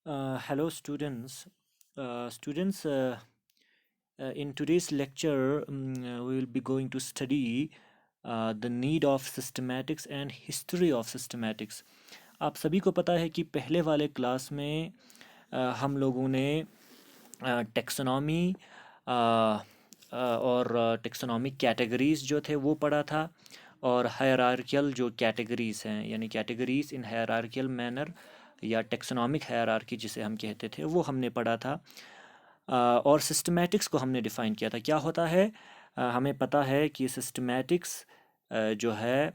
Hello, students. In today's lecture, we will be going to study the need of systematics and history of systematics. आप सभी को पता है कि पहले वाले क्लास में हम लोगों ने टेक्सोनॉमी और टेक्सोनॉमिक कैटेगरीज जो थे वो पढ़ा था, और हायरार्कियल जो कैटेगरीज हैं यानी कैटेगरीज इन हायरार्कियल मैनर या टेक्सोनॉमिक हायरार्की जिसे हम कहते थे वो हमने पढ़ा था। और सिस्टमैटिक्स को हमने डिफ़ाइन किया था। क्या होता है? हमें पता है कि सिस्टमैटिक्स जो है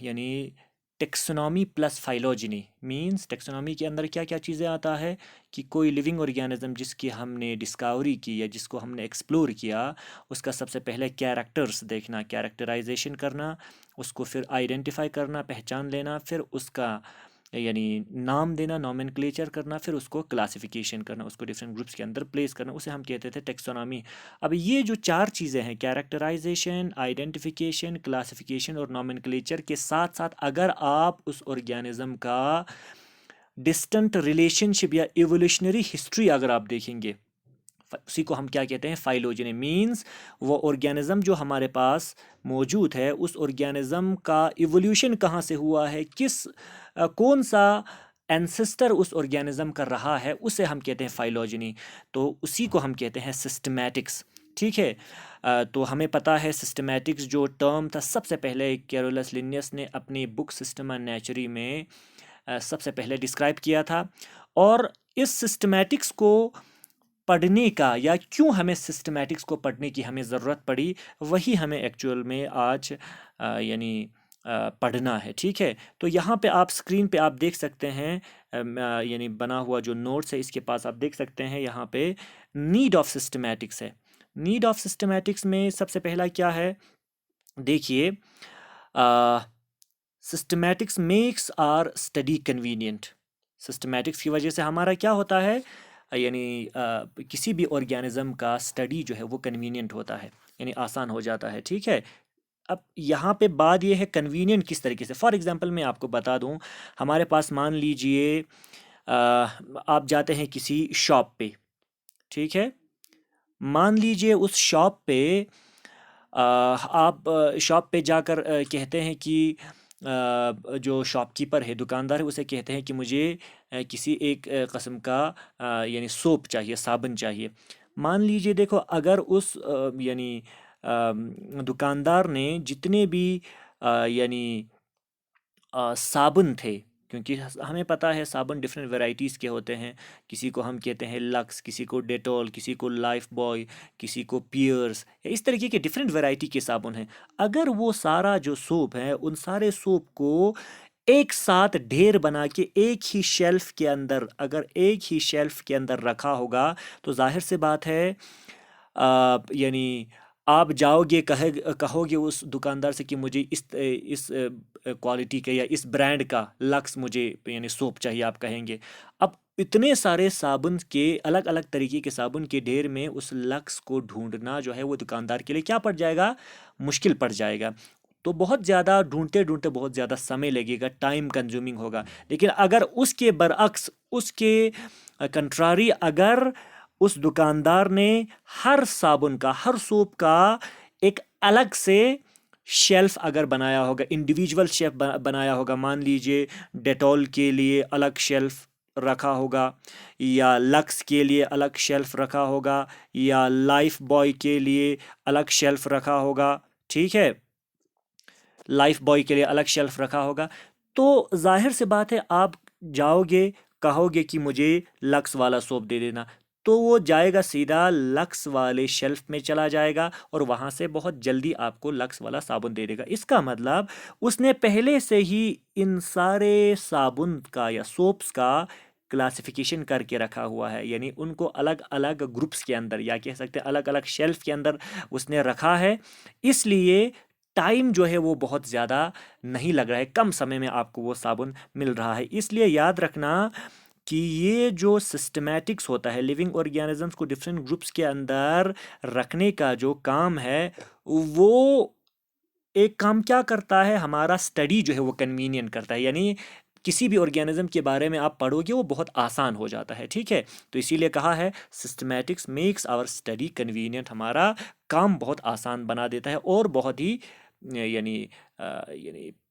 यानी taxonomy plus phylogeny means taxonomy के अंदर क्या क्या चीज़ें आता है कि कोई लिविंग ऑर्गेनिज्म जिसकी हमने डिस्कवरी की या जिसको हमने एक्सप्लोर किया, उसका सबसे पहले कैरेक्टर्स देखना, कैरेक्टराइजेशन करना, उसको फिर आइडेंटिफाई करना, पहचान लेना, फिर उसका यानी नाम देना, नॉमेनक्लेचर करना, फिर उसको क्लासिफिकेशन करना, उसको डिफरेंट ग्रुप्स के अंदर प्लेस करना, उसे हम कहते थे टेक्सोनॉमी। अब ये जो चार चीज़ें हैं, कैरेक्टराइजेशन, आइडेंटिफिकेशन, क्लासिफिकेशन और नॉमेनक्लेचर के साथ साथ अगर आप उस ऑर्गेनिज्म का डिस्टेंट रिलेशनशिप या इवोल्यूशनरी हिस्ट्री अगर आप देखेंगे, उसी को हम क्या कहते हैं? फाइलोजेनी। मींस वो ऑर्गेनिज्म जो हमारे पास मौजूद है, उस ऑर्गेनिज्म का इवोल्यूशन कहाँ से हुआ है, कौन सा एंसेस्टर उस ऑर्गेनिज्म का रहा है, उसे हम कहते हैं फाइलोजेनी। तो उसी को हम कहते हैं सिस्टमैटिक्स। ठीक है। तो हमें पता है सिस्टमैटिक्स जो टर्म था, सबसे पहले कैरोलस लिनियस ने अपनी बुक सिस्टमा नेचुरी में सबसे पहले डिस्क्राइब किया था। और इस सिस्टमैटिक्स को पढ़ने का या क्यों हमें सिस्टमैटिक्स को पढ़ने की हमें ज़रूरत पड़ी, वही हमें एक्चुअल में आज यानी पढ़ना है। ठीक है। तो यहाँ पे आप स्क्रीन पे आप देख सकते हैं, यानी बना हुआ जो नोट्स है इसके पास आप देख सकते हैं, यहाँ पे नीड ऑफ सिस्टमैटिक्स है। नीड ऑफ सिस्टमैटिक्स में सबसे पहला क्या है? देखिए, systematics makes our study convenient. Systematics की वजह से हमारा क्या होता है, यानी किसी भी ऑर्गेनिज्म का स्टडी जो है वो कन्वीनियंट होता है, यानी आसान हो जाता है। ठीक है। अब यहाँ पे बात ये है कन्वीनियंट किस तरीके से। फॉर एग्जांपल मैं आपको बता दूँ, हमारे पास मान लीजिए आप जाते हैं किसी शॉप पे। ठीक है। मान लीजिए उस शॉप पे आप शॉप पे जाकर कहते हैं कि जो शॉपकीपर है, दुकानदार है, उसे कहते हैं कि मुझे किसी एक कस्म का यानी सोप चाहिए, साबुन चाहिए। मान लीजिए, देखो, अगर उस यानी दुकानदार ने जितने भी यानी साबुन थे, क्योंकि हमें पता है साबुन डिफरेंट वैरायटीज़ के होते हैं। किसी को हम कहते हैं लक्स, किसी को डेटॉल, किसी को लाइफ बॉय, किसी को पियर्स, इस तरीके के डिफरेंट वैरायटी के साबुन हैं। अगर वो सारा जो सोप है, उन सारे सोप को एक साथ ढेर बना के एक ही शेल्फ के अंदर, अगर एक ही शेल्फ के अंदर रखा होगा, तो जाहिर सी बात है यानी आप जाओगे, कहोगे उस दुकानदार से कि मुझे इस क्वालिटी का या इस ब्रांड का लक्स मुझे यानी सोप चाहिए, आप कहेंगे। अब इतने सारे साबुन के, अलग अलग तरीके के साबुन के ढेर में उस लक्स को ढूंढना जो है वो दुकानदार के लिए क्या पड़ जाएगा? मुश्किल पड़ जाएगा। तो बहुत ज़्यादा ढूंढते ढूंढते बहुत ज़्यादा समय लगेगा, टाइम कंज्यूमिंग होगा। लेकिन अगर उसके बरअक्स, उसके कंट्रारी, अगर उस दुकानदार ने हर साबुन का, हर सोप का एक अलग से शेल्फ अगर बनाया होगा, इंडिविजुअल शेल्फ बनाया होगा, मान लीजिए डेटॉल के लिए अलग शेल्फ रखा होगा, या लक्स के लिए अलग शेल्फ रखा होगा, या लाइफ बॉय के लिए अलग शेल्फ रखा होगा। ठीक है। लाइफ बॉय के लिए अलग शेल्फ रखा होगा। तो जाहिर सी बात है, आप जाओगे, कहोगे कि मुझे लक्स वाला सोप दे देना, तो वो जाएगा सीधा लक्स वाले शेल्फ में चला जाएगा और वहाँ से बहुत जल्दी आपको लक्स वाला साबुन दे देगा। इसका मतलब उसने पहले से ही इन सारे साबुन का या सोप्स का क्लासिफिकेशन करके रखा हुआ है, यानी उनको अलग अलग ग्रुप्स के अंदर, या कह सकते हैं अलग अलग शेल्फ के अंदर उसने रखा है। इसलिए टाइम जो है वो बहुत ज़्यादा नहीं लग रहा है, कम समय में आपको वो साबुन मिल रहा है। इसलिए याद रखना कि ये जो सिस्टमैटिक्स होता है, लिविंग ऑर्गेनिजम्स को डिफरेंट ग्रुप्स के अंदर रखने का जो काम है, वो एक काम क्या करता है, हमारा स्टडी जो है वो कन्वीनियंट करता है। यानी किसी भी ऑर्गेनिज्म के बारे में आप पढ़ोगे वो बहुत आसान हो जाता है, ठीक है। तो इसीलिए कहा है systematics makes our study convenient, हमारा काम बहुत आसान बना देता है और बहुत ही यानी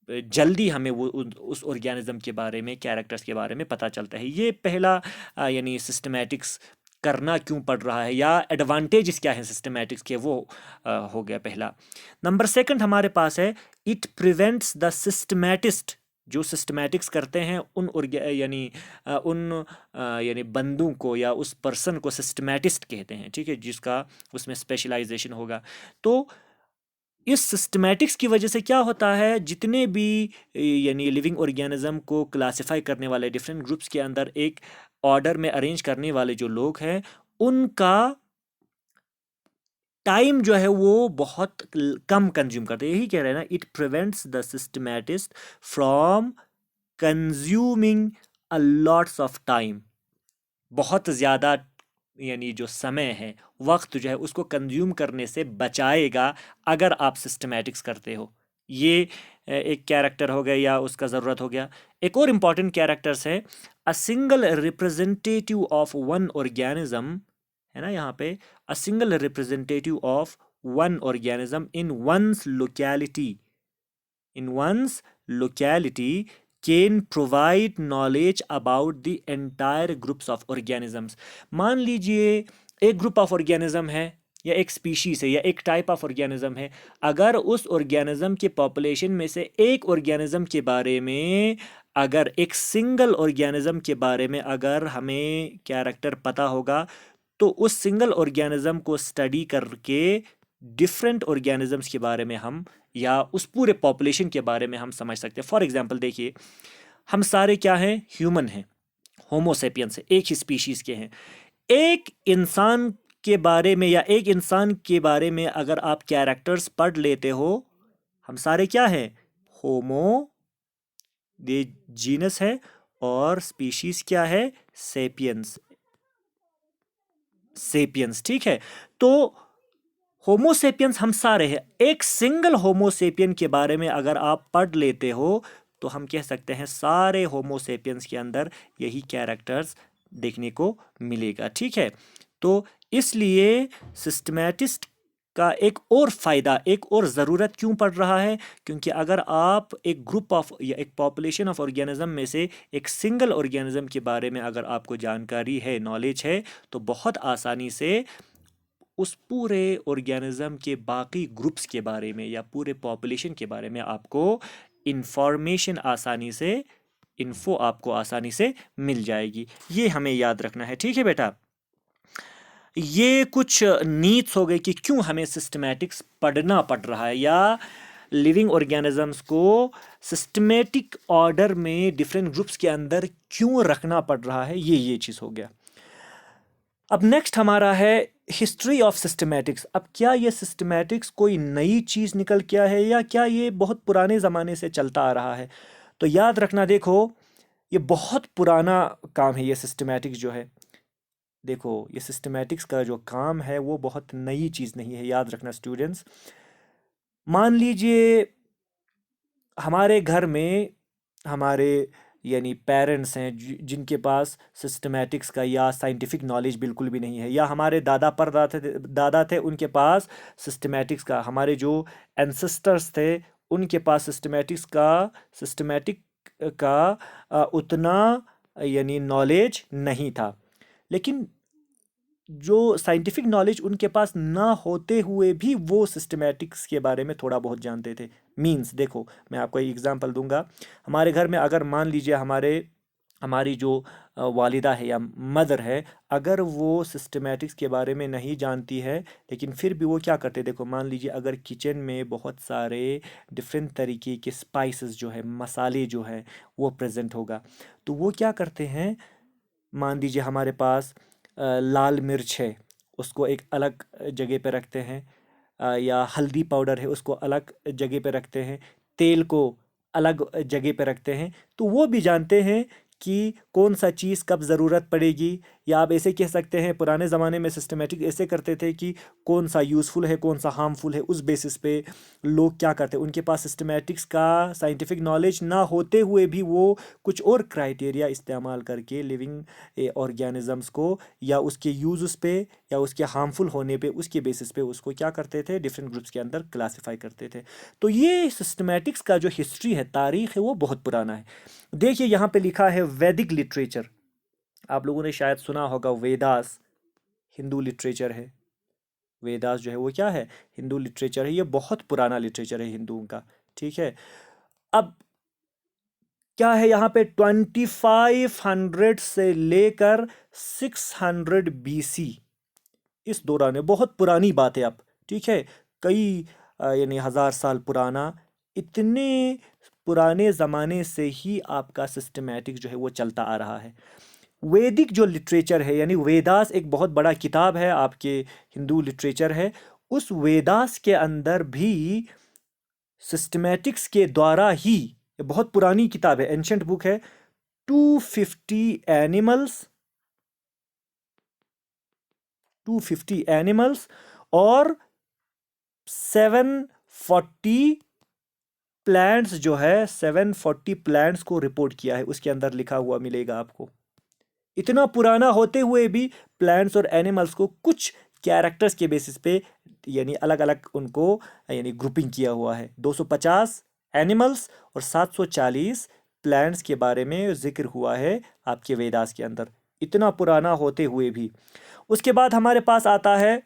जल्दी हमें वो उस ऑर्गेनिज्म के बारे में, कैरेक्टर्स के बारे में पता चलता है। ये पहला यानी सिस्टमैटिक्स करना क्यों पड़ रहा है या एडवांटेजेस क्या है सिस्टमैटिक्स के, वो हो गया पहला। नंबर सेकंड हमारे पास है इट प्रिवेंट्स द सिस्टमैटिस्ट, जो सिस्टमैटिक्स करते हैं उन यानी बंदों को या उस पर्सन को सिस्टमैटिस्ट कहते हैं, ठीक है, जिसका उसमें स्पेशलाइजेशन होगा। तो इस सिस्टमैटिक्स की वजह से क्या होता है, जितने भी यानी लिविंग ऑर्गेनिज्म को क्लासिफाई करने वाले डिफरेंट ग्रुप्स के अंदर एक ऑर्डर में अरेंज करने वाले जो लोग हैं, उनका टाइम जो है वो बहुत कम कंज्यूम करते हैं। यही कह रहे हैं ना, it prevents the systematist from consuming a lots of time, बहुत ज़्यादा यानी जो समय है, वक्त जो है उसको कंज्यूम करने से बचाएगा अगर आप सिस्टमैटिक्स करते हो। ये एक कैरेक्टर हो गया या उसका ज़रूरत हो गया। एक और इम्पॉर्टेंट कैरेक्टर्स है a single representative of one organism, है ना यहाँ पे, a single representative of one organism in one's locality can provide knowledge about the entire groups of organisms. मान लीजिए एक ग्रुप ऑफ ऑर्गेनिज्म है या एक स्पीशीज है या एक टाइप ऑफ ऑर्गेनिज्म है, अगर उस ऑर्गेनिज्म के पॉपुलेशन में से एक ऑर्गेनिज्म के बारे में, अगर एक सिंगल ऑर्गेनिज्म के बारे में अगर हमें कैरेक्टर पता होगा, तो उस सिंगल ऑर्गेनिज्म को स्टडी करके डिफरेंट ऑर्गेनिजम्स के बारे में हम या उस पूरे पॉपुलेशन के बारे में हम समझ सकते हैं। फॉर एग्जांपल देखिए, हम सारे क्या हैं, ह्यूमन हैं, होमोसेपियंस है, एक ही स्पीशीज के हैं। एक इंसान के बारे में या एक इंसान के बारे में अगर आप कैरेक्टर्स पढ़ लेते हो, हम सारे क्या हैं, होमो, ये जीनस है, और स्पीशीज क्या है, सेपियंस, ठीक है। तो होमोसेपियंस हम सारे हैं। एक सिंगल होमोसेपियन के बारे में अगर आप पढ़ लेते हो तो हम कह सकते हैं सारे होमोसेपियंस के अंदर यही कैरेक्टर्स देखने को मिलेगा, ठीक है। तो इसलिए सिस्टमैटिस्ट का एक और फ़ायदा, एक और ज़रूरत क्यों पड़ रहा है, क्योंकि अगर आप एक ग्रुप ऑफ या एक पॉपुलेशन ऑफ ऑर्गेनिज्म में से एक सिंगल ऑर्गेनिज्म के बारे में अगर आपको जानकारी है, नॉलेज है, तो बहुत आसानी से उस पूरे ऑर्गेनिज्म के बाकी ग्रुप्स के बारे में या पूरे पॉपुलेशन के बारे में आपको इंफॉर्मेशन इन्फो आपको आसानी से मिल जाएगी। ये हमें याद रखना है, ठीक है बेटा। ये कुछ नीड्स हो गई कि क्यों हमें सिस्टमैटिक्स पढ़ना पड़ रहा है या लिविंग ऑर्गेनिजम्स को सिस्टमेटिक ऑर्डर में डिफरेंट ग्रुप्स के अंदर क्यों रखना पड़ रहा है, ये चीज़ हो गया। अब नेक्स्ट हमारा है हिस्ट्री ऑफ सिस्टमैटिक्स। अब क्या ये सिस्टमैटिक्स कोई नई चीज़ निकल के है या क्या ये बहुत पुराने ज़माने से चलता आ रहा है? तो याद रखना, देखो ये बहुत पुराना काम है, ये सिस्टमैटिक्स जो है। देखो ये सिस्टमैटिक्स का जो काम है वो बहुत नई चीज़ नहीं है, याद रखना स्टूडेंट्स। मान लीजिए हमारे घर में हमारे यानी पेरेंट्स हैं जिनके पास सिस्टमैटिक्स का या साइंटिफिक नॉलेज बिल्कुल भी नहीं है, या हमारे दादा थे उनके पास सिस्टमैटिक्स का, हमारे जो एंसेस्टर्स थे उनके पास सिस्टमैटिक का उतना यानी नॉलेज नहीं था। लेकिन जो साइंटिफिक नॉलेज उनके पास ना होते हुए भी वो सिस्टमैटिक्स के बारे में थोड़ा बहुत जानते थे। मींस देखो मैं आपको एक एग्जांपल दूंगा। हमारे घर में अगर मान लीजिए हमारी जो वालिदा है या मदर है, अगर वो सिस्टमैटिक्स के बारे में नहीं जानती है, लेकिन फिर भी वो क्या करते, देखो मान लीजिए अगर किचन में बहुत सारे डिफरेंट तरीके के स्पाइसेस जो है, मसाले जो है वो प्रेजेंट होगा, तो वो क्या करते हैं, मान लीजिए हमारे पास लाल मिर्च है, उसको एक अलग जगह पे रखते हैं, या हल्दी पाउडर है उसको अलग जगह पे रखते हैं, तेल को अलग जगह पे रखते हैं। तो वो भी जानते हैं कि कौन सा चीज़ कब ज़रूरत पड़ेगी या आप ऐसे कह सकते हैं पुराने ज़माने में सिस्टमेटिक ऐसे करते थे कि कौन सा यूज़फुल है कौन सा हार्मफुल है, उस बेसिस पे लोग क्या करते हैं, उनके पास सिस्टमेटिक्स का साइंटिफिक नॉलेज ना होते हुए भी वो कुछ और क्राइटेरिया इस्तेमाल करके लिविंग ऑर्गेनिजम्स को या उसके यूज़ पे या उसके हार्मफुल होने पे उसके बेसिस पे उसको क्या करते थे, डिफरेंट ग्रुप्स के अंदर क्लासिफाई करते थे। तो ये सिस्टमेटिक्स का जो हिस्ट्री है, तारीख है, वो बहुत पुराना है। देखिए यहाँ पे लिखा है वैदिक लिटरेचर, आप लोगों ने शायद सुना होगा वेदास हिंदू लिटरेचर है। वेदास जो है वो क्या है, हिंदू लिटरेचर है, ये बहुत पुराना लिटरेचर है हिंदुओं का। ठीक है, अब क्या है यहाँ पे 2500 से लेकर 600 BC, इस दौरान है, बहुत पुरानी बात है। अब ठीक है, कई यानी 1000 साल पुराना, इतने पुराने ज़माने से ही आपका सिस्टमेटिक जो है वो चलता आ रहा है। वैदिक जो लिटरेचर है यानी वेदास एक बहुत बड़ा किताब है आपके हिंदू लिटरेचर है, उस वेदास के अंदर भी सिस्टमेटिक्स के द्वारा ही, ये बहुत पुरानी किताब है, एंशंट बुक है, 250 एनिमल्स और 740 प्लांट्स जो है, 740 प्लांट्स को रिपोर्ट किया है, उसके अंदर लिखा हुआ मिलेगा आपको। इतना पुराना होते हुए भी प्लांट्स और एनिमल्स को कुछ कैरेक्टर्स के बेसिस पे यानी अलग अलग उनको यानी ग्रुपिंग किया हुआ है। 250 एनिमल्स और 740 प्लांट्स के बारे में जिक्र हुआ है आपके वेदास के अंदर, इतना पुराना होते हुए भी। उसके बाद हमारे पास आता है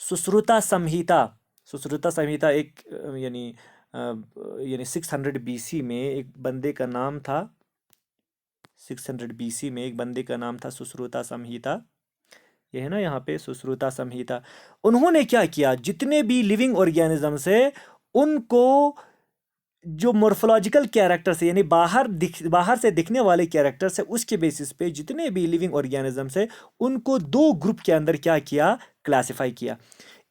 सुश्रुता संहिता। सुश्रुता संहिता एक यानी 600 BC में एक बंदे का नाम था, 600 BC में एक बंदे का नाम था सुश्रुता संहिता। ये है ना यहाँ पे सुश्रुता संहिता। उन्होंने क्या किया, जितने भी लिविंग ऑर्गेनिजम्स है उनको जो मोर्फोलॉजिकल कैरेक्टर्स है यानी बाहर से दिखने वाले कैरेक्टर्स है, उसके बेसिस पे जितने भी लिविंग ऑर्गेनिजम्स है उनको दो ग्रुप के अंदर क्या किया, क्लासिफाई किया।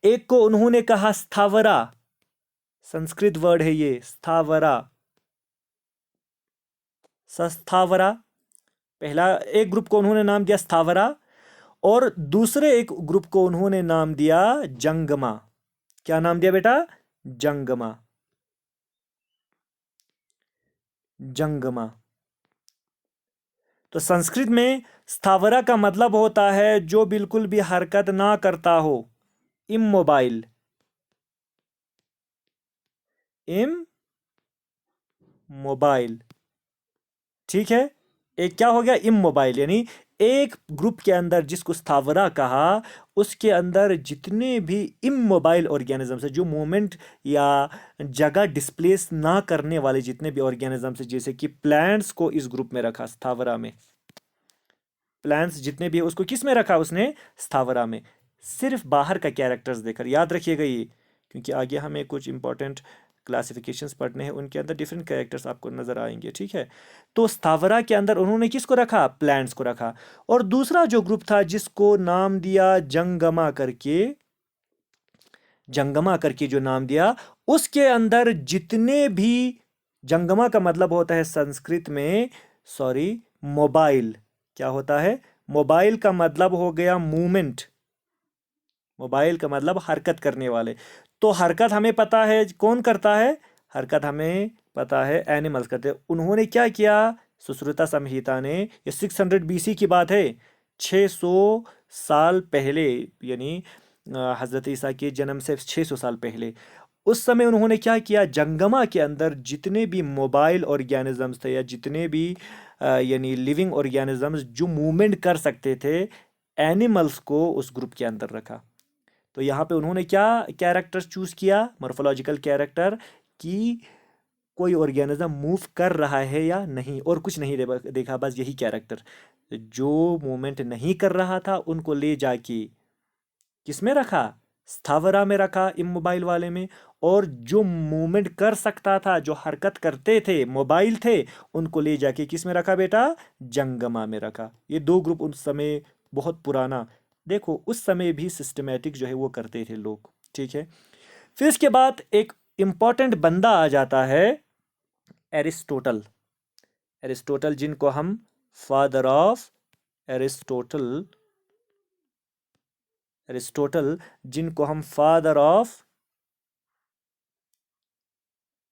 एक को उन्होंने कहा स्थावरा, संस्कृत वर्ड है ये स्थावरा, सस्थावरा। पहला एक ग्रुप को उन्होंने नाम दिया स्थावरा और दूसरे एक ग्रुप को उन्होंने नाम दिया जंगमा। क्या नाम दिया बेटा, जंगमा, जंगमा। तो संस्कृत में स्थावरा का मतलब होता है जो बिल्कुल भी हरकत ना करता हो, इमोबाइल, इमोबाइल। ठीक है, एक क्या हो गया, इमोबाइल, यानी एक ग्रुप के अंदर जिसको स्थावरा कहा उसके अंदर जितने भी इमोबाइल ऑर्गेनिजम्स है, जो मूवमेंट या जगह डिस्प्लेस ना करने वाले जितने भी ऑर्गेनिजम्स है, जैसे कि प्लांट्स को इस ग्रुप में रखा स्थावरा में, प्लांट्स जितने भी है उसको किस में रखा उसने, स्थावरा में। सिर्फ बाहर का कैरेक्टर्स देकर, याद रखिएगा ये, क्योंकि आगे हमें कुछ इंपॉर्टेंट क्लासिफिकेशंस पढ़ने हैं, उनके अंदर डिफरेंट कैरेक्टर्स आपको नजर आएंगे। ठीक है, तो स्थावरा के अंदर उन्होंने किसको रखा, प्लांट्स को रखा। और दूसरा जो ग्रुप था जिसको नाम दिया जंगमा करके, जंगमा करके जो नाम दिया, उसके अंदर जितने भी, जंगमा का मतलब होता है संस्कृत में, सॉरी, मोबाइल। क्या होता है, मोबाइल का मतलब हो गया मूवमेंट, मोबाइल का मतलब हरकत करने वाले। तो हरकत हमें पता है कौन करता है, हरकत हमें पता है एनिमल्स करते हैं। उन्होंने क्या किया, सुश्रुता संहिता ने, ये 600 BC की बात है, 600 साल पहले, यानी हजरत ईसा के जन्म से 600 साल पहले, उस समय उन्होंने क्या किया, जंगमा के अंदर जितने भी मोबाइल ऑर्गेनिजम्स थे या जितने भी यानी लिविंग ऑर्गेनिजम्स जो मूवमेंट कर सकते थे, एनिमल्स को उस ग्रुप के अंदर रखा। तो यहाँ पे उन्होंने क्या कैरेक्टर चूज किया, मॉर्फोलॉजिकल कैरेक्टर, कि कोई ऑर्गेनिज्म मूव कर रहा है या नहीं, और कुछ नहीं देखा, बस यही कैरेक्टर। जो मूवमेंट नहीं कर रहा था उनको ले जाके किस में रखा, स्थावरा में रखा, इमोबाइल वाले में। और जो मूवमेंट कर सकता था, जो हरकत करते थे, मोबाइल थे, उनको ले जाके किस में रखा बेटा, जंगमा में रखा। ये दो ग्रुप उस समय, बहुत पुराना, देखो उस समय भी सिस्टमेटिक जो है वो करते थे लोग। ठीक है, फिर इसके बाद एक इंपॉर्टेंट बंदा आ जाता है, एरिस्टोटल। एरिस्टोटल जिनको हम फादर ऑफ एरिस्टोटल, एरिस्टोटल जिनको हम फादर ऑफ,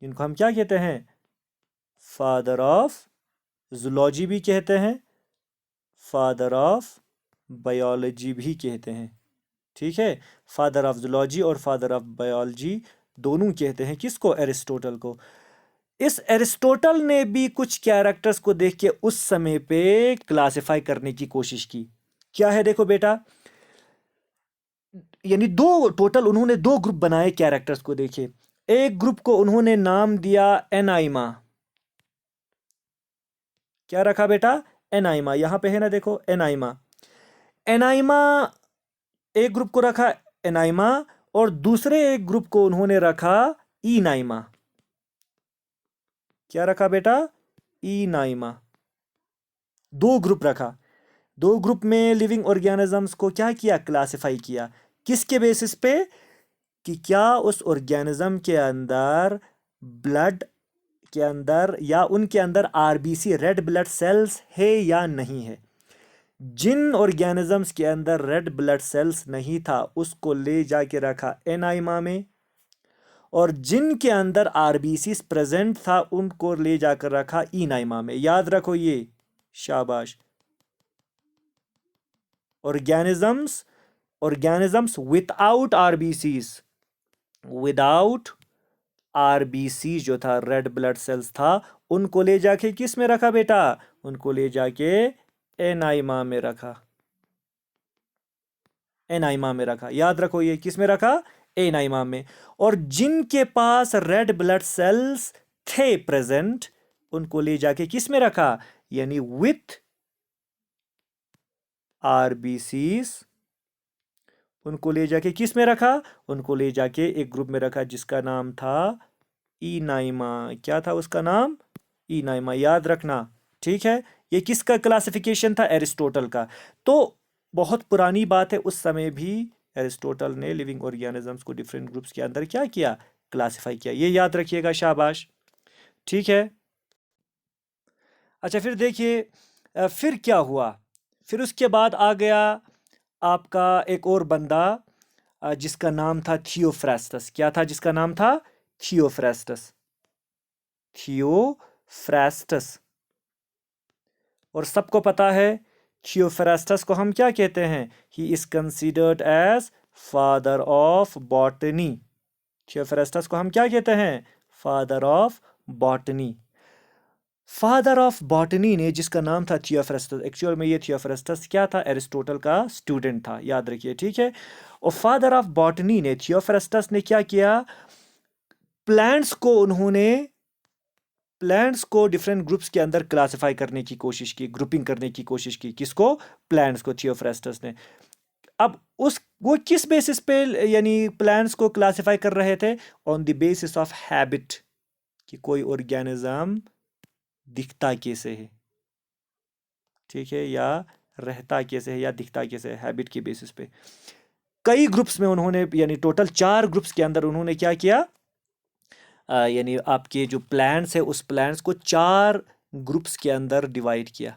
जिनको हम क्या कहते हैं, फादर ऑफ जूलॉजी भी कहते हैं, फादर ऑफ बायोलॉजी भी कहते हैं। ठीक है, फादर ऑफ जूलॉजी और फादर ऑफ बायोलॉजी दोनों कहते हैं किसको, एरिस्टोटल को। इस एरिस्टोटल ने भी कुछ कैरेक्टर्स को देख के उस समय पे क्लासिफाई करने की कोशिश की। क्या है देखो बेटा, यानी दो टोटल उन्होंने दो ग्रुप बनाए कैरेक्टर्स को देखे। एक ग्रुप को उन्होंने नाम दिया एनाइमा। क्या रखा बेटा, एनाइमा, यहां पे है ना देखो एनाइमा। एनाइमा एक ग्रुप को रखा एनाइमा, और दूसरे एक ग्रुप को उन्होंने रखा इनाइमा। क्या रखा बेटा, इनाइमा। दो ग्रुप रखा, दो ग्रुप में लिविंग ऑर्गेनिजम्स को क्या किया, क्लासिफाई किया। किसके बेसिस पे, कि क्या उस ऑर्गेनिज्म के अंदर ब्लड के अंदर या उनके अंदर आरबीसी रेड ब्लड सेल्स है या नहीं है। जिन ऑर्गेनिजम्स के अंदर रेड ब्लड सेल्स नहीं था उसको ले जाके रखा एनाइमा में, और जिनके अंदर आरबीसी प्रेजेंट था उनको ले जाकर रखा इनाइमा में। याद रखो ये, शाबाश। Organisms, organisms without RBCs, without RBC जो था, रेड ब्लड सेल्स था, उनको ले जाके किस में रखा बेटा, उनको ले जाके एनाइमा में रखा, एनाइमा में रखा। याद रखो ये किस में रखा, एनाइमा में। और जिनके पास रेड ब्लड सेल्स थे प्रेजेंट, उनको ले जाके किस में रखा, यानी विथ आरबीसीज, उनको ले जाके किस में रखा, उनको ले जाके एक ग्रुप में रखा जिसका नाम था इनाइमा। क्या था उसका नाम, इनाइमा। याद रखना, ठीक है। ये किसका क्लासिफिकेशन था, एरिस्टोटल का। तो बहुत पुरानी बात है, उस समय भी एरिस्टोटल ने लिविंग ऑर्गेनिजम्स को डिफरेंट ग्रुप्स के अंदर क्या किया, क्लासिफाई किया। ये याद रखिएगा, शाबाश। ठीक है, अच्छा फिर देखिए फिर क्या हुआ। फिर उसके बाद आ गया आपका एक और बंदा जिसका नाम था थियोफ्रास्टस। क्या था जिसका नाम था, थियोफ्रास्टस, थियोफ्रास्टस। और सबको पता है थियोफ्रास्टस को हम क्या कहते हैं, he is considered as father of botany. Theophrastus को हम क्या कहते हैं, father of botany. Father of botany ने, जिसका नाम था थियोफ्रास्टस, एक्चुअल में ये थियोफ्रास्टस क्या था, एरिस्टोटल का स्टूडेंट था, याद रखिए, ठीक है। और फादर ऑफ बॉटनी ने, थियोफ्रास्टस ने क्या किया, प्लांट्स को उन्होंने, प्लांट्स को डिफरेंट ग्रुप्स के अंदर क्लासिफाई करने की कोशिश की, ग्रुपिंग करने की कोशिश की। किसको, प्लांट्स को, थियोफ्रास्टस ने। अब उस वो किस बेसिस पे यानी प्लांट्स को क्लासिफाई कर रहे थे, on the basis of habit, कि कोई ऑर्गेनिज्म दिखता कैसे है, ठीक है, या रहता कैसे है, या दिखता कैसे है, हैबिट के बेसिस पे। कई ग्रुप्स में उन्होंने, यानी टोटल 4 ग्रुप्स के अंदर उन्होंने क्या किया, यानी आपके जो प्लांट्स है उस प्लांट्स को 4 ग्रुप्स के अंदर डिवाइड किया।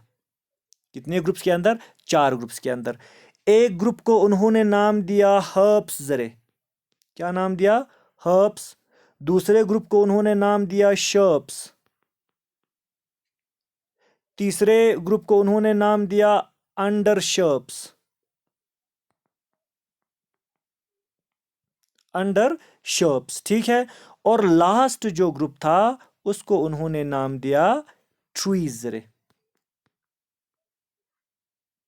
कितने ग्रुप्स के अंदर, 4 ग्रुप्स के अंदर। एक ग्रुप को उन्होंने नाम दिया हर्ब्स जरे। क्या नाम दिया, हर्ब्स। दूसरे ग्रुप को उन्होंने नाम दिया शर्ब्स। तीसरे ग्रुप को उन्होंने नाम दिया अंडर शर्ब्स, अंडर शर्ब्स, ठीक है। और लास्ट जो ग्रुप था उसको उन्होंने नाम दिया ट्रीज रे।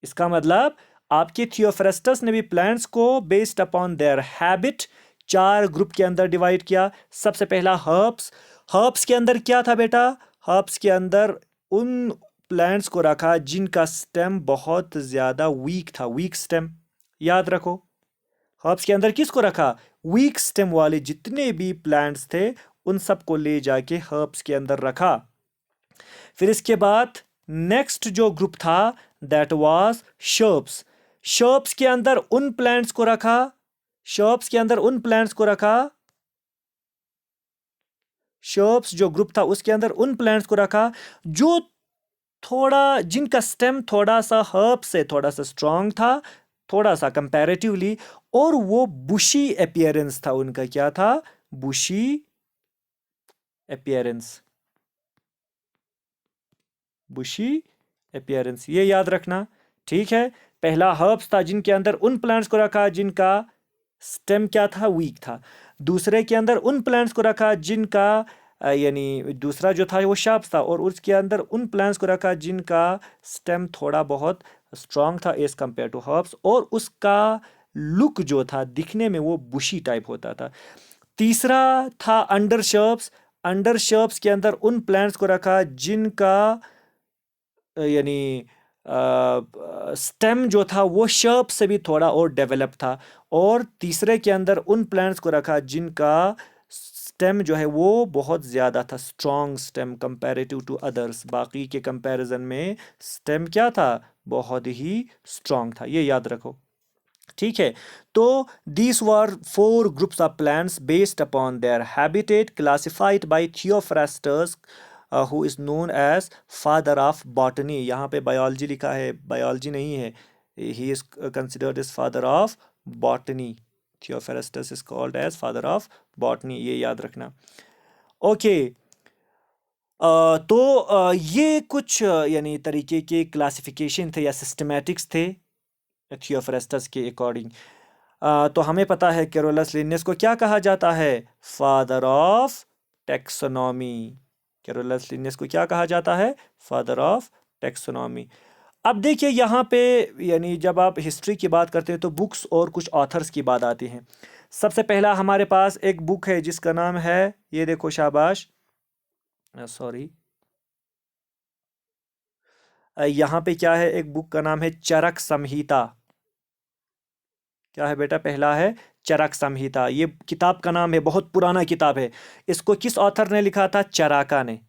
इसका मतलब आपके थियोफ्रास्टस ने भी प्लांट्स को based upon their habit 4 group के अंदर डिवाइड किया। सबसे पहला हर्ब्स। हर्ब्स के अंदर क्या था बेटा, हर्ब्स के अंदर उन प्लांट्स को रखा जिनका स्टेम बहुत ज्यादा वीक था, वीक स्टेम। याद रखो, हर्ब्स के अंदर किसको रखा, वीक स्टेम वाले जितने भी प्लांट्स थे उन सबको ले जाके हर्ब्स के अंदर रखा। फिर इसके बाद नेक्स्ट जो ग्रुप था दैट वाज शर्ब्स। शर्ब्स के अंदर उन प्लांट्स को रखा, शर्ब्स के अंदर उन प्लांट्स को रखा, शर्ब्स जो ग्रुप था उसके अंदर उन प्लांट्स को रखा जो थोड़ा, जिनका स्टेम थोड़ा सा हर्ब से थोड़ा सा स्ट्रांग था, थोड़ा सा कंपैरेटिवली, और वो बुशी अपीयरेंस था उनका। क्या था? बुशी अपीयरेंस। बुशी अपीयरेंस, ये याद रखना। ठीक है, पहला हर्ब्स था जिनके अंदर उन प्लांट्स को रखा जिनका स्टेम क्या था? वीक था। दूसरे के अंदर उन प्लांट्स को रखा जिनका यानी दूसरा जो था वो शार्प्स था, और उसके अंदर उन प्लांट्स को रखा जिनका स्टेम थोड़ा बहुत स्ट्रांग था एज कंपेयर टू हर्ब्स, और उसका लुक जो था दिखने में वो बुशी टाइप होता था। तीसरा था अंडर शर्प्स। अंडर शर्प्स के अंदर उन प्लांट्स को रखा जिनका यानी स्टेम जो था वो शर्प से भी थोड़ा और डेवलप था। और तीसरे के अंदर उन प्लांट्स को रखा जिनका स्टेम जो है वो बहुत ज़्यादा था, strong stem comparative to others. बाकी के कंपैरिजन में स्टेम क्या था? बहुत ही स्ट्रॉन्ग था, ये याद रखो। ठीक है, तो these were four groups of plants based upon their habitat classified by Theophrastus, who is known as father of botany। यहाँ पे biology लिखा है, biology नहीं है। he is considered as father of botany। Theophrastus is called as father of botany, ये याद रखना। Okay, तो ये कुछ यानी तरीके के क्लासिफिकेशन थे या सिस्टमैटिक्स थे थियोफ्रेस्टस के अकॉर्डिंग। तो हमें पता है कैरोलस लिनियस को क्या कहा जाता है? Father of taxonomy. Carolus Linnaeus को क्या कहा जाता है? Father of taxonomy. अब देखिए यहाँ पे, यानी जब आप हिस्ट्री की बात करते हैं तो बुक्स और कुछ ऑथर्स की बात आती है। सबसे पहला हमारे पास एक बुक है जिसका नाम है, ये देखो शाबाश, सॉरी, यहाँ पे क्या है, एक बुक का नाम है चरक संहिता। क्या है बेटा? पहला है चरक संहिता। ये किताब का नाम है, बहुत पुराना किताब है। इसको किस ऑथर ने लिखा था? चराका ने।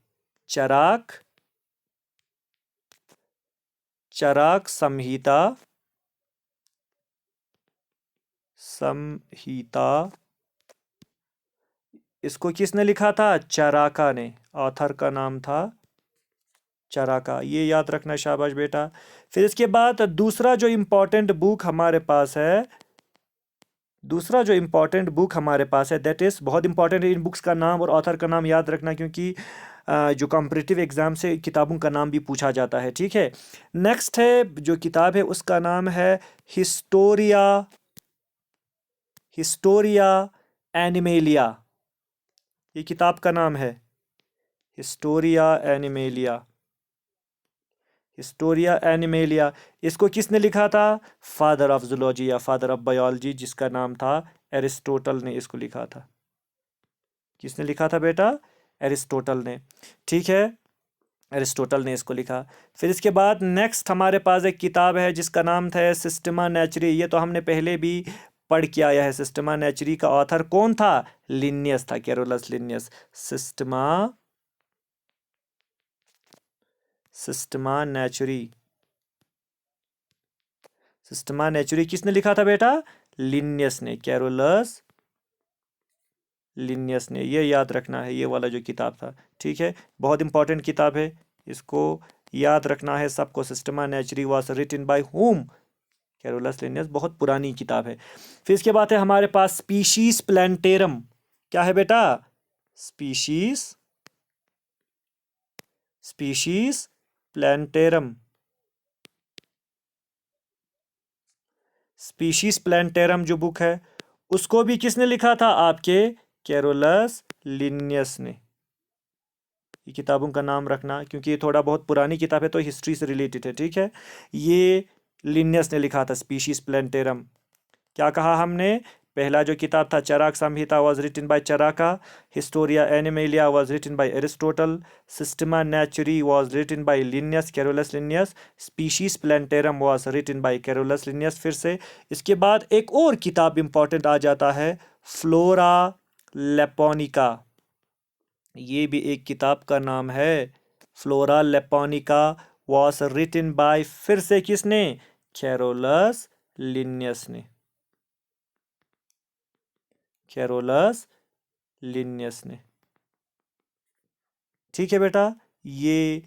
चराक, चराक संहिता, संहिता, इसको किसने लिखा था? चराका ने। ऑथर का नाम था चराका, ये याद रखना, शाबाश बेटा। फिर इसके बाद दूसरा जो इंपॉर्टेंट बुक हमारे पास है, दूसरा जो इम्पोर्टेंट बुक हमारे पास है, दैट इज़ बहुत इंपॉर्टेंट है। इन बुक्स का नाम और ऑथर का नाम याद रखना, क्योंकि जो कॉम्पिटिटिव एग्जाम से किताबों का नाम भी पूछा जाता है। ठीक है, नेक्स्ट है जो किताब है उसका नाम है हिस्टोरिया, हिस्टोरिया एनिमेलिया। ये किताब का नाम है हिस्टोरिया एनिमेलिया, हिस्टोरिया एनिमेलिया। इसको किसने लिखा था? फादर ऑफ जूलॉजी या फादर ऑफ बायोलॉजी, जिसका नाम था एरिस्टोटल ने इसको लिखा था। किसने लिखा था बेटा? एरिस्टोटल ने। ठीक है, एरिस्टोटल ने इसको लिखा। फिर इसके बाद नेक्स्ट हमारे पास एक किताब है जिसका नाम था सिस्टमा नेचुरी। ये तो हमने पहले भी पढ़ के आया है। सिस्टमा नेचुरी का ऑथर कौन था? लिनियस था, Carolus Linnaeus. Systema, Systema नेचुरी, Systema नेचुरी किसने लिखा था बेटा? लिनियस ने, कैरोलस लिनियस ने। ये याद रखना है, ये वाला जो किताब था। ठीक है, बहुत इंपॉर्टेंट किताब है, इसको याद रखना है सबको। Systema Naturae was written by whom? Carolus Linnaeus. बहुत पुरानी किताब है। फिर इसके बाद है हमारे पास स्पीशीज प्लांटेरम। क्या है बेटा? Species, species plantarum. Species plantarum जो बुक है उसको भी किसने लिखा था? आपके कैरोलस लिनियस ने। ये किताबों का नाम रखना, क्योंकि ये थोड़ा बहुत पुरानी किताब है तो हिस्ट्री से रिलेटेड है। ठीक है, ये लिनियस ने लिखा था स्पीशीज प्लांटेरम। क्या कहा हमने? पहला जो किताब था Charaka Samhita was written by Charaka, Historia Animalia was written by Aristotle, Systema Naturae was written by Linnaeus, Carolus Linnaeus, Species Plantarum was written by Carolus Linnaeus. फिर से इसके बाद एक और किताब इंपॉर्टेंट आ जाता है, फ्लोरा लेपोनिका। ये भी एक किताब का नाम है, फ्लोरा लेपोनिका वाज रिटन बाय, फिर से किसने? कैरोलस लिनियस ने, कैरोलस लिनियस ने। ठीक है बेटा, ये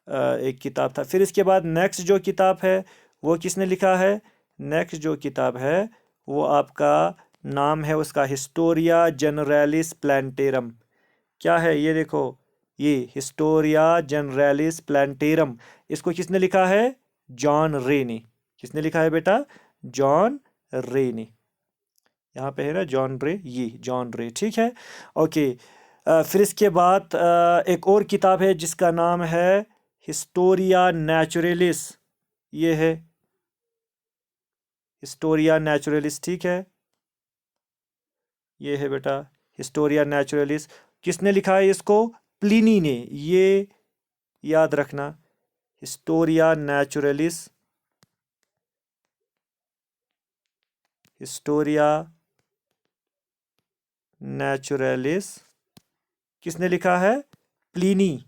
एक किताब था। फिर इसके बाद नेक्स्ट जो किताब है वो किसने लिखा है? नेक्स्ट जो किताब है वो आपका नाम है उसका हिस्टोरिया जनरलिस प्लांटेरम। क्या है ये? देखो, ये हिस्टोरिया जनरलिस प्लांटेरम, इसको किसने लिखा है? जॉन रे ने। किसने लिखा है बेटा? जॉन रे ने। यहाँ पे है ना जॉन रे, ये जॉन रे, ठीक है। ओके। फिर इसके बाद एक और किताब है जिसका नाम है हिस्टोरिया नेचुरलिस। ये है हिस्टोरिया नेचुरलिस, ठीक है। ये है बेटा हिस्टोरिया नेचुरलिस। किसने लिखा है इसको? प्लिनी ने। ये याद रखना, हिस्टोरिया नेचुरलिस, हिस्टोरिया नेचुरलिस किसने लिखा है? प्लिनी।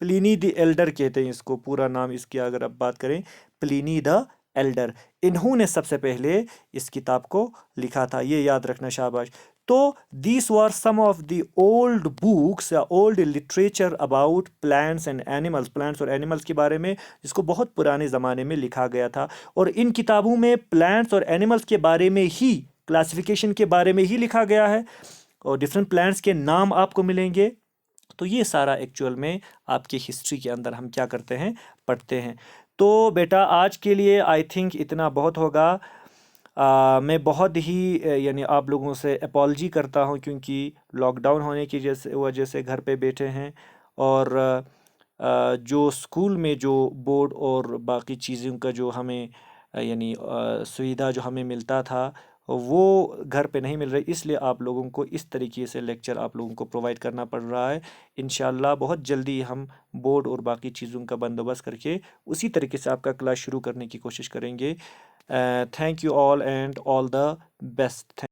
प्लिनी द एल्डर कहते हैं इसको, पूरा नाम इसकी अगर आप बात करें, प्लिनी द एल्डर। इन्होंने सबसे पहले इस किताब को लिखा था, ये याद रखना, शाबाश। तो these were some of the old books या old literature about plants and animals, plants और एनिमल्स के बारे में, जिसको बहुत पुराने ज़माने में लिखा गया था। और इन किताबों में प्लांट्स और एनिमल्स के बारे में ही, क्लासिफिकेशन के बारे में ही लिखा गया है, और डिफरेंट प्लांट्स के नाम आपको मिलेंगे। तो ये सारा एक्चुअल में आपके हिस्ट्री के अंदर हम क्या करते हैं, पढ़ते हैं। तो बेटा आज के लिए आई थिंक इतना बहुत होगा। मैं बहुत ही यानी आप लोगों से अपॉलजी करता हूँ, क्योंकि लॉकडाउन होने की वजह से घर पे बैठे हैं, और जो स्कूल में जो बोर्ड और बाकी चीज़ों का जो हमें यानी सुविधा जो हमें मिलता था, वो घर पे नहीं मिल रही, इसलिए आप लोगों को इस तरीके से लेक्चर आप लोगों को प्रोवाइड करना पड़ रहा है। इंशाल्लाह बहुत जल्दी हम बोर्ड और बाकी चीज़ों का बंदोबस्त करके उसी तरीके से आपका क्लास शुरू करने की कोशिश करेंगे। Thank you all and all the best.